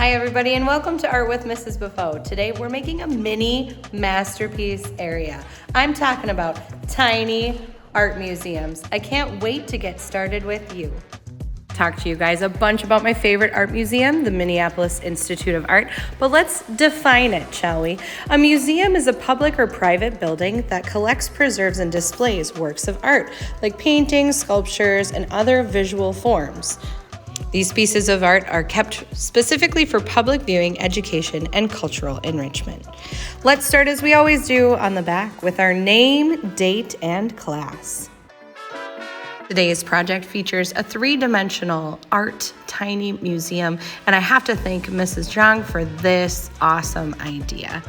Hi everybody and welcome to Art with Mrs. Beaufeaux. Today we're making a mini masterpiece area. I'm talking about tiny art museums. I can't wait to get started with you. Talk to you guys a bunch about my favorite art museum, the Minneapolis Institute of Art, but let's define it, shall we? A museum is a public or private building that collects, preserves, and displays works of art, like paintings, sculptures, and other visual forms. These pieces of art are kept specifically for public viewing, education, and cultural enrichment. Let's start as we always do on the back with our name, date, and class. Today's project features a three-dimensional art tiny museum, and I have to thank Mrs. Zhang for this awesome idea.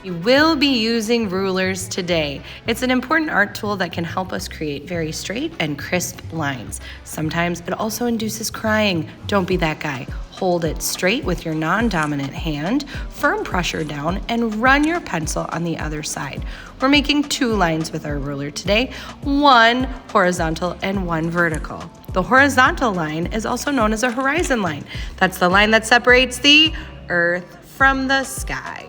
We will be using rulers today. It's an important art tool that can help us create very straight and crisp lines. Sometimes it also induces crying. Don't be that guy. Hold it straight with your non-dominant hand, firm pressure down, and run your pencil on the other side. We're making two lines with our ruler today, one horizontal and one vertical. The horizontal line is also known as a horizon line. That's the line that separates the earth from the sky.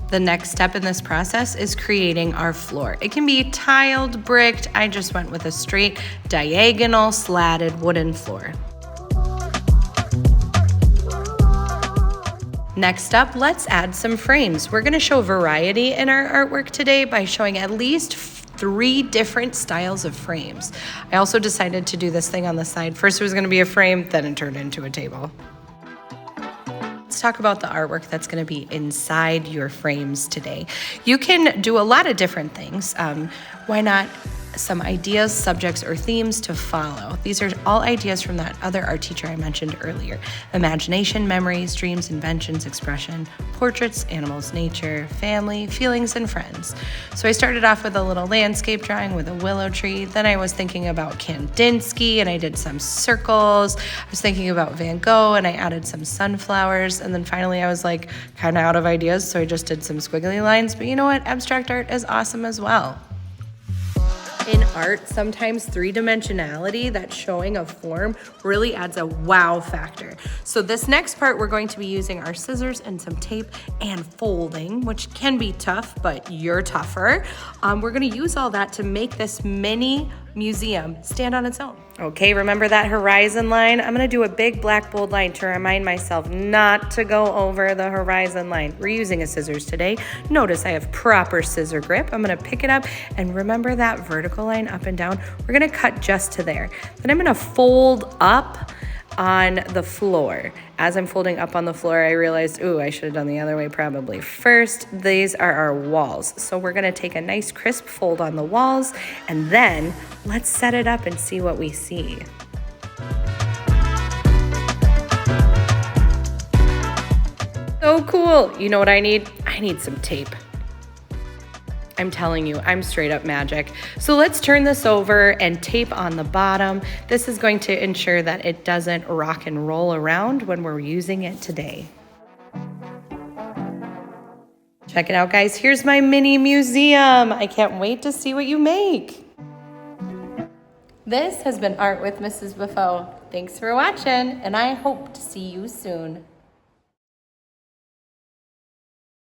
The next step in this process is creating our floor. It can be tiled, bricked. I just went with a straight, diagonal, slatted wooden floor. Next up, let's add some frames. We're gonna show variety in our artwork today by showing at least 3 different styles of frames. I also decided to do this thing on the side. First it was gonna be a frame, then it turned into a table. Let's talk about the artwork that's going to be inside your frames today. You can do a lot of different things. Why not some ideas, subjects, or themes to follow? These are all ideas from that other art teacher I mentioned earlier. Imagination, memories, dreams, inventions, expression, portraits, animals, nature, family, feelings, and friends. So I started off with a little landscape drawing with a willow tree. Then I was thinking about Kandinsky and I did some circles. I was thinking about Van Gogh and I added some sunflowers. And then finally I was like kind of out of ideas, so I just did some squiggly lines. But you know what? Abstract art is awesome as well. In art, sometimes three-dimensionality, that showing of form, really adds a wow factor. So this next part, we're going to be using our scissors and some tape and folding, which can be tough, but you're tougher. We're gonna use all that to make this mini museum stand on its own. Okay, remember that horizon line? I'm gonna do a big black bold line to remind myself not to go over the horizon line. We're using a scissors today. Notice I have proper scissor grip. I'm gonna pick it up and remember that vertical line up and down. We're gonna cut just to there. Then I'm gonna fold up on the floor. As I'm folding up on the floor, I realized, ooh, I should have done the other way probably. First, these are our walls. So we're gonna take a nice crisp fold on the walls, and then let's set it up and see what we see. So cool. You know what I need? I need some tape. I'm telling you, I'm straight up magic. So let's turn this over and tape on the bottom. This is going to ensure that it doesn't rock and roll around when we're using it today. Check it out, guys. Here's my mini museum. I can't wait to see what you make. This has been Art with Mrs. Beaufeaux. Thanks for watching, and I hope to see you soon.